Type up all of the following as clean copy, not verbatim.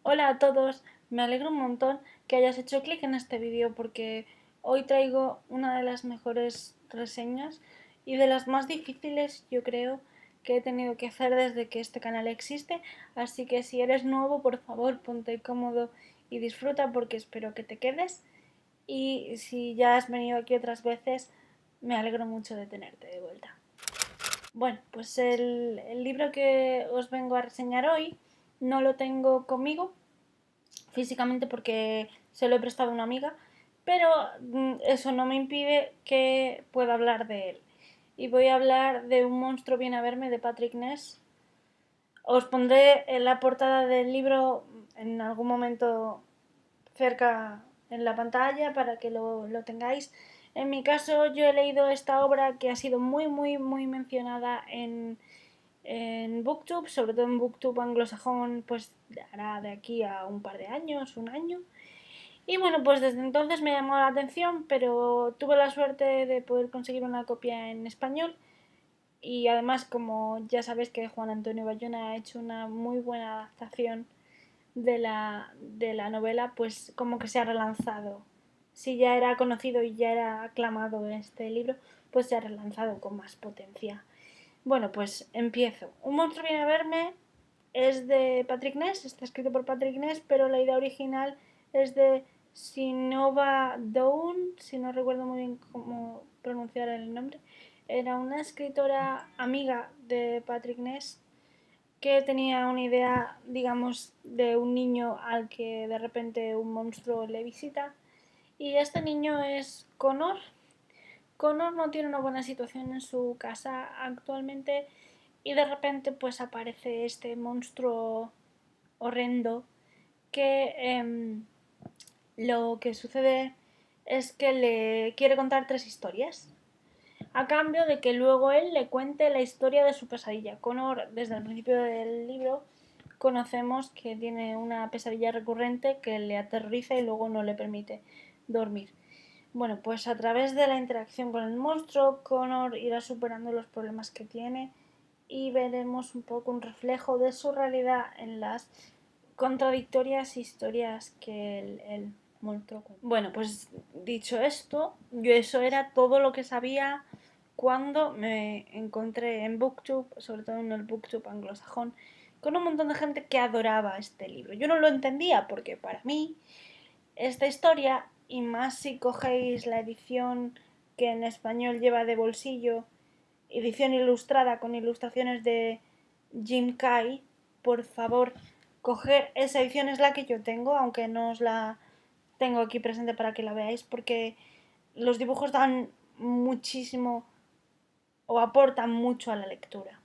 Hola a todos, me alegro un montón que hayas hecho clic en este vídeo porque hoy traigo una de las mejores reseñas y de las más difíciles, yo creo, que he tenido que hacer desde que este canal existe, así que si eres nuevo, por favor, ponte cómodo y disfruta porque espero que te quedes, y si ya has venido aquí otras veces, me alegro mucho de tenerte de vuelta. Bueno, pues el libro que os vengo a reseñar hoy no lo tengo conmigo físicamente porque se lo he prestado a una amiga, pero eso no me impide que pueda hablar de él. Y voy a hablar de Un monstruo viene a verme de Patrick Ness. Os pondré en la portada del libro en algún momento cerca en la pantalla para que lo tengáis. En mi caso, yo he leído esta obra que ha sido muy mencionada en Booktube, sobre todo en Booktube anglosajón, pues hará de aquí a un par de años, un año. Y bueno, pues desde entonces me llamó la atención, pero tuve la suerte de poder conseguir una copia en español. Y además, como ya sabéis que Juan Antonio Bayona ha hecho una muy buena adaptación de la novela, pues como que se ha relanzado. Si ya era conocido y ya era aclamado este libro, pues se ha relanzado con más potencia. Bueno, pues empiezo. Un monstruo viene a verme es de Patrick Ness, está escrito por Patrick Ness, pero la idea original es de Sinova Dawn, si no recuerdo muy bien cómo pronunciar el nombre. Era una escritora amiga de Patrick Ness que tenía una idea, digamos, de un niño al que de repente un monstruo le visita. Y este niño es Connor. Connor no tiene una buena situación en su casa actualmente y de repente pues aparece este monstruo horrendo que lo que sucede es que le quiere contar tres historias a cambio de que luego él le cuente la historia de su pesadilla. Connor, desde el principio del libro, conocemos que tiene una pesadilla recurrente que le aterroriza y luego no le permite dormir. Bueno, pues a través de la interacción con el monstruo, Connor irá superando los problemas que tiene y veremos un poco un reflejo de su realidad en las contradictorias historias que el monstruo cuenta. Bueno, pues dicho esto, yo eso era todo lo que sabía cuando me encontré en Booktube, sobre todo en el Booktube anglosajón, con un montón de gente que adoraba este libro. Yo no lo entendía porque para mí esta historia, y más si cogéis la edición que en español lleva de bolsillo, edición ilustrada con ilustraciones de Jim Kay, por favor, coger esa edición, es la que yo tengo, aunque no os la tengo aquí presente para que la veáis, porque los dibujos dan muchísimo o aportan mucho a la lectura.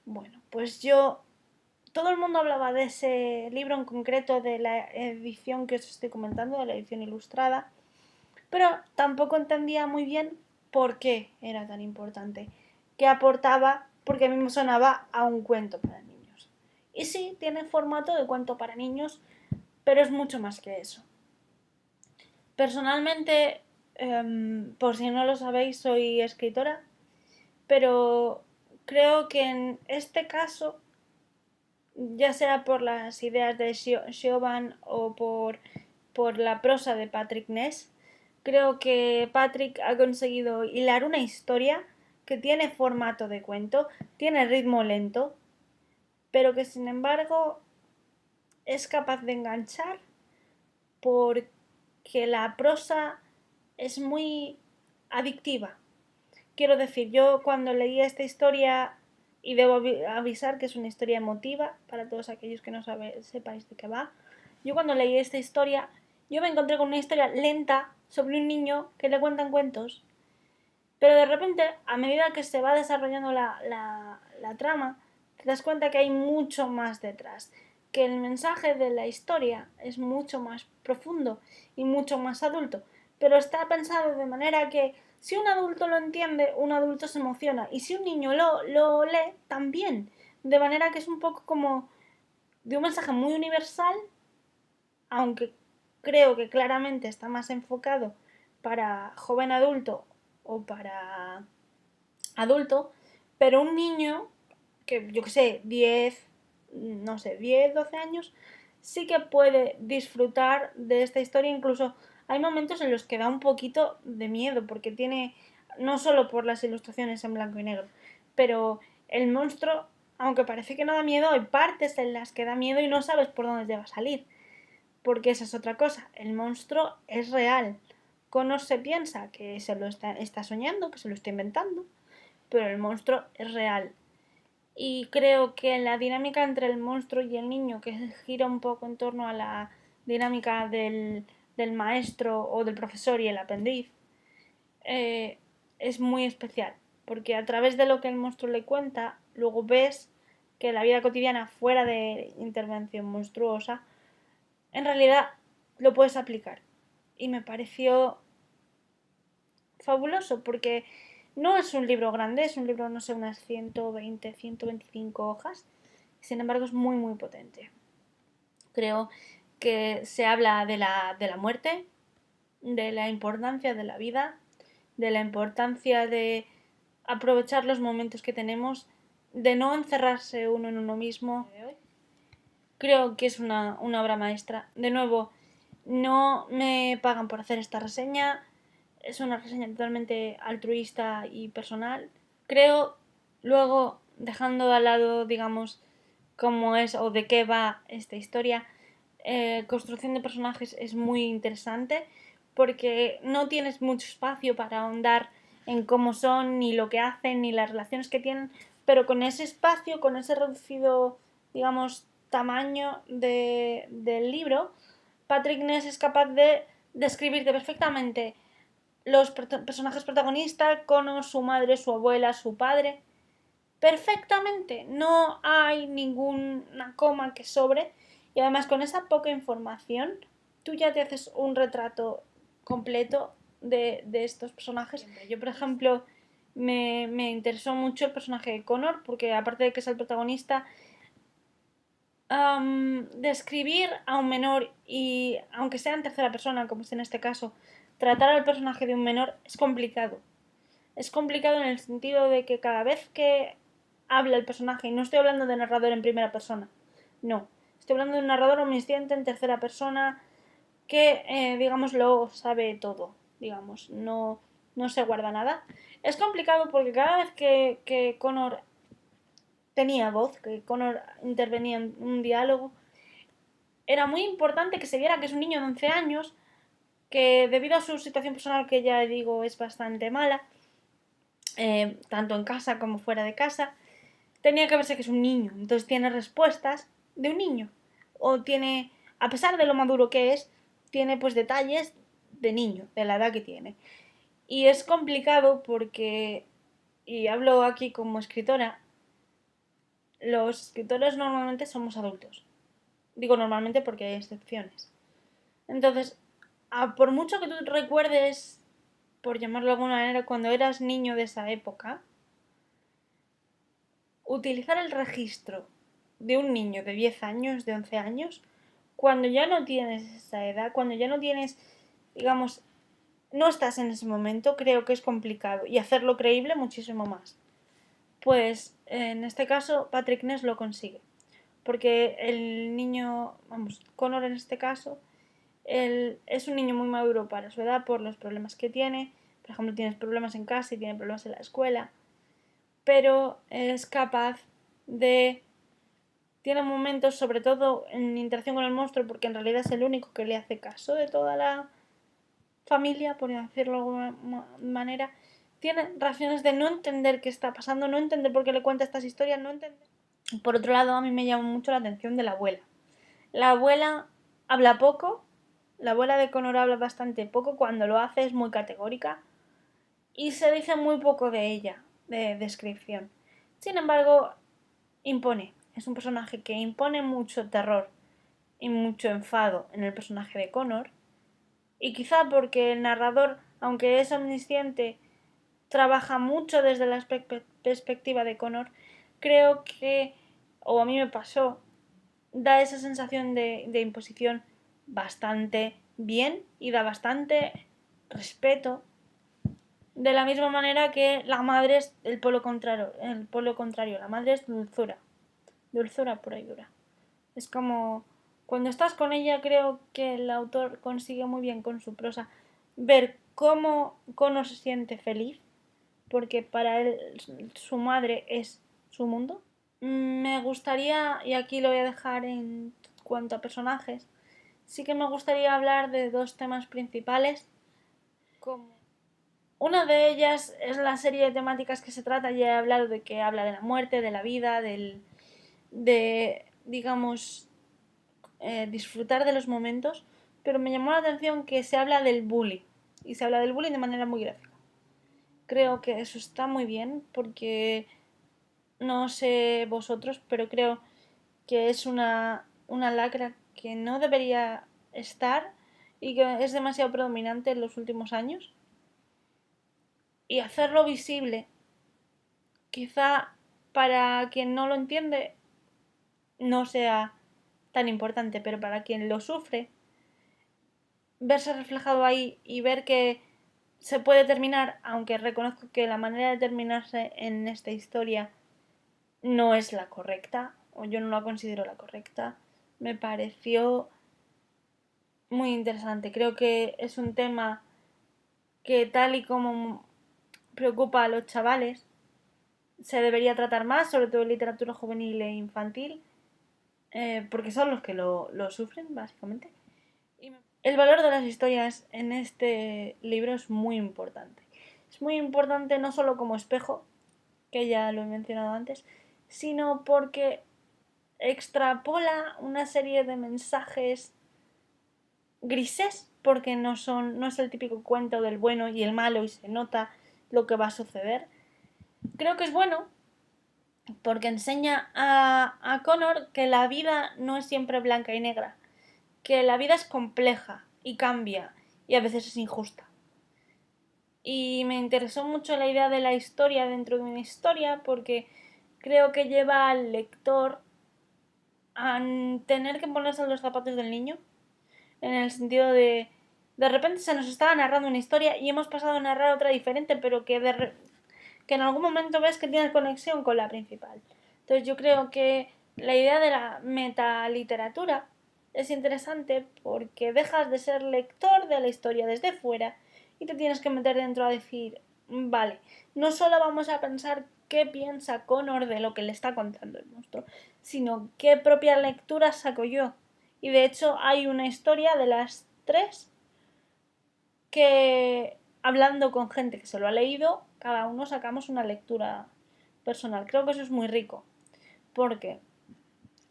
Bueno, pues yo todo el mundo hablaba de ese libro en concreto, de la edición que os estoy comentando, de la edición ilustrada, pero tampoco entendía muy bien por qué era tan importante, qué aportaba, porque a mí me sonaba a un cuento para niños. Y sí, tiene formato de cuento para niños, pero es mucho más que eso. Personalmente, por si no lo sabéis, soy escritora, pero creo que en este caso, ya sea por las ideas de Siobhan o por la prosa de Patrick Ness, creo que Patrick ha conseguido hilar una historia que tiene formato de cuento, tiene ritmo lento, pero que sin embargo es capaz de enganchar porque la prosa es muy adictiva. Quiero decir, yo cuando leí esta historia, y debo avisar que es una historia emotiva para todos aquellos que no sepáis de qué va, yo cuando leí esta historia, yo me encontré con una historia lenta sobre un niño que le cuentan cuentos, pero de repente, a medida que se va desarrollando la trama, te das cuenta que hay mucho más detrás, que el mensaje de la historia es mucho más profundo y mucho más adulto, pero está pensado de manera que si un adulto lo entiende, un adulto se emociona, y si un niño lo lee, también, de manera que es un poco como de un mensaje muy universal, aunque creo que claramente está más enfocado para joven adulto o para adulto, pero un niño que yo que sé, 10 no sé, 10 12 años, sí que puede disfrutar de esta historia. Incluso hay momentos en los que da un poquito de miedo, porque tiene, no solo por las ilustraciones en blanco y negro, pero el monstruo, aunque parece que no da miedo, hay partes en las que da miedo y no sabes por dónde te va a salir. Porque esa es otra cosa, el monstruo es real. Connor se piensa que se lo está soñando, que se lo está inventando, pero el monstruo es real. Y creo que la dinámica entre el monstruo y el niño, que gira un poco en torno a la dinámica del maestro o del profesor y el aprendiz, es muy especial, porque a través de lo que el monstruo le cuenta, luego ves que la vida cotidiana, fuera de intervención monstruosa, en realidad lo puedes aplicar. Y me pareció fabuloso, porque no es un libro grande, es un libro, no sé, unas 120, 125 hojas. Sin embargo, es muy, muy potente. Creo que se habla de la muerte, de la importancia de la vida, de la importancia de aprovechar los momentos que tenemos, de no encerrarse uno en uno mismo. Creo que es una obra maestra. De nuevo, no me pagan por hacer esta reseña. Es una reseña totalmente altruista y personal. Creo, luego, dejando de lado, digamos, cómo es o de qué va esta historia, construcción de personajes es muy interesante porque no tienes mucho espacio para ahondar en cómo son, ni lo que hacen, ni las relaciones que tienen, pero con ese espacio, con ese reducido, digamos, tamaño del libro, Patrick Ness es capaz de describirte perfectamente los personajes protagonistas, Connor, su madre, su abuela, su padre, perfectamente. No hay ninguna coma que sobre. Y además con esa poca información, tú ya te haces un retrato completo de estos personajes. Yo, por ejemplo, me interesó mucho el personaje de Connor, porque aparte de que es el protagonista, describir a un menor y, aunque sea en tercera persona, como es en este caso, tratar al personaje de un menor es complicado. Es complicado en el sentido de que cada vez que habla el personaje, y no estoy hablando de narrador en primera persona, no, estoy hablando de un narrador omnisciente en tercera persona que, digamos, lo sabe todo, digamos, no se guarda nada. Es complicado porque cada vez que Connor tenía voz, que Connor intervenía en un diálogo, era muy importante que se viera que es un niño de 11 años, que debido a su situación personal, que ya digo es bastante mala, tanto en casa como fuera de casa, tenía que verse que es un niño. Entonces tiene respuestas de un niño. O tiene, a pesar de lo maduro que es, tiene pues detalles de niño, de la edad que tiene. Y es complicado porque, y hablo aquí como escritora, los escritores normalmente somos adultos. Digo normalmente porque hay excepciones. Entonces, por mucho que tú recuerdes, por llamarlo de alguna manera, cuando eras niño de esa época, utilizar el registro de un niño de 10 años, de 11 años, cuando ya no tienes esa edad, cuando ya no tienes, digamos, no estás en ese momento, creo que es complicado. Y hacerlo creíble muchísimo más. Pues en este caso Patrick Ness lo consigue. Porque el niño, vamos, Connor en este caso, él es un niño muy maduro para su edad por los problemas que tiene. Por ejemplo, tiene problemas en casa y tiene problemas en la escuela. Pero es capaz de... Tiene momentos, sobre todo en interacción con el monstruo, porque en realidad es el único que le hace caso de toda la familia, por decirlo de alguna manera. Tiene reacciones de no entender qué está pasando, no entender por qué le cuenta estas historias, no entender. Por otro lado, a mí me llama mucho la atención de la abuela. La abuela habla poco, la abuela de Connor habla bastante poco, cuando lo hace es muy categórica y se dice muy poco de ella, de descripción. Sin embargo, impone. Es un personaje que impone mucho terror y mucho enfado en el personaje de Connor. Y quizá porque el narrador, aunque es omnisciente, trabaja mucho desde la perspectiva de Connor, creo que, o a mí me pasó, da esa sensación de imposición bastante bien y da bastante respeto. De la misma manera que la madre es el polo contrario, la madre es dulzura, dulzura pura y dura. Es como Cuando estás con ella, creo que el autor consigue muy bien con su prosa ver cómo Connor se siente feliz, porque para él su madre es su mundo. Me gustaría, y aquí lo voy a dejar en cuanto a personajes, sí que me gustaría hablar de dos temas principales. Como una de ellas es la serie de temáticas que se trata, ya he hablado de que habla de la muerte, de la vida, de, digamos, disfrutar de los momentos, pero me llamó la atención que se habla del bullying, y se habla del bullying de manera muy gráfica. Creo que eso está muy bien, porque no sé vosotros, pero creo que es una lacra que no debería estar y que es demasiado predominante en los últimos años. Y hacerlo visible, quizá para quien no lo entiende no sea tan importante, pero para quien lo sufre, verse reflejado ahí y ver que se puede terminar, aunque reconozco que la manera de terminarse en esta historia no es la correcta, o yo no la considero la correcta, me pareció muy interesante. Creo que es un tema que, tal y como preocupa a los chavales, se debería tratar más, sobre todo en literatura juvenil e infantil, porque son los que lo sufren, básicamente. El valor de las historias en este libro es muy importante. Es muy importante no solo como espejo, que ya lo he mencionado antes, sino porque extrapola una serie de mensajes grises, porque no es el típico cuento del bueno y el malo y se nota lo que va a suceder. Creo que es bueno porque enseña a Connor que la vida no es siempre blanca y negra, que la vida es compleja y cambia y a veces es injusta. Y me interesó mucho la idea de la historia dentro de una historia, porque creo que lleva al lector a tener que ponerse en los zapatos del niño, en el sentido de repente se nos estaba narrando una historia y hemos pasado a narrar otra diferente, pero que en algún momento ves que tiene conexión con la principal. Entonces yo creo que la idea de la metaliteratura es interesante porque dejas de ser lector de la historia desde fuera y te tienes que meter dentro a decir, vale, no solo vamos a pensar qué piensa Connor de lo que le está contando el monstruo, sino qué propia lectura saco yo. Y de hecho hay una historia de las tres que, hablando con gente que se lo ha leído, cada uno sacamos una lectura personal. Creo que eso es muy rico, porque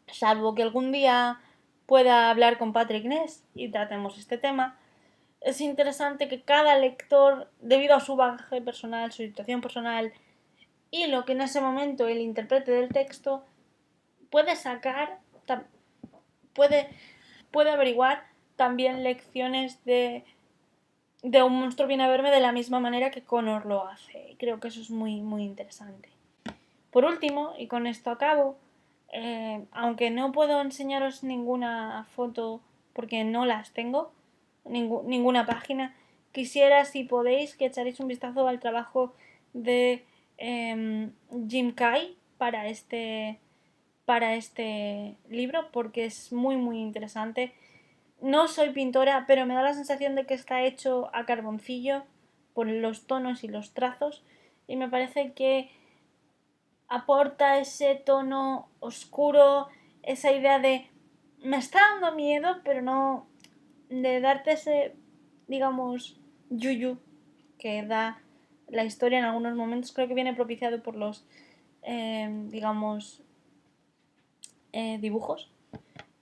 salvo que algún día pueda hablar con Patrick Ness y tratemos este tema, es interesante que cada lector, debido a su bagaje personal, su situación personal y lo que en ese momento él interprete del texto, puede sacar, puede, puede averiguar también lecciones de un monstruo viene a verme de la misma manera que Connor lo hace. Y creo que eso es muy, muy interesante. Por último, y con esto acabo, aunque no puedo enseñaros ninguna foto porque no las tengo, ninguna página, quisiera, si podéis, que echaréis un vistazo al trabajo de Jim Kay para este libro, porque es muy, muy interesante. No soy pintora, pero me da la sensación de que está hecho a carboncillo por los tonos y los trazos, y me parece que aporta ese tono oscuro, esa idea de me está dando miedo, pero no de darte ese, digamos, yuyu que da la historia en algunos momentos. Creo que viene propiciado por los, digamos, dibujos,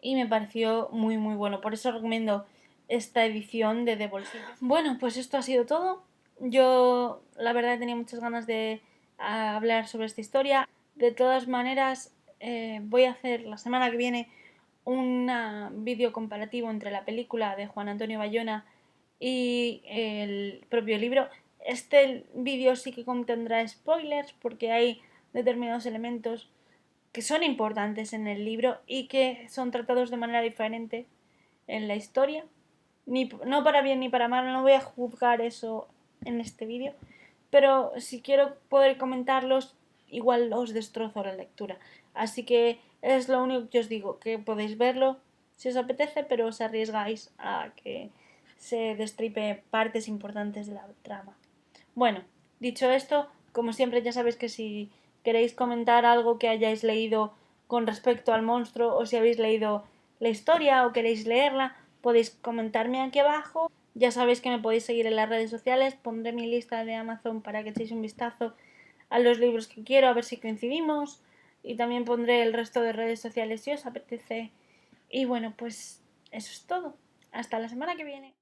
y me pareció muy muy bueno. Por eso recomiendo esta edición de bolsillo. Bueno, pues esto ha sido todo. Yo la verdad tenía muchas ganas de hablar sobre esta historia. De todas maneras, voy a hacer la semana que viene un vídeo comparativo entre la película de Juan Antonio Bayona y el propio libro. Este vídeo sí que contendrá spoilers porque hay determinados elementos que son importantes en el libro y que son tratados de manera diferente en la historia. No para bien ni para mal, no voy a juzgar eso en este vídeo, pero si quiero poder comentarlos, igual os destrozo la lectura. Así que es lo único que os digo, que podéis verlo si os apetece, pero os arriesgáis a que se destripe partes importantes de la trama. Bueno, dicho esto, como siempre ya sabéis que si queréis comentar algo que hayáis leído con respecto al monstruo o si habéis leído la historia o queréis leerla, podéis comentarme aquí abajo. Ya sabéis que me podéis seguir en las redes sociales, pondré mi lista de Amazon para que echéis un vistazo a los libros que quiero, a ver si coincidimos, y también pondré el resto de redes sociales si os apetece. Y bueno, pues eso es todo. Hasta la semana que viene.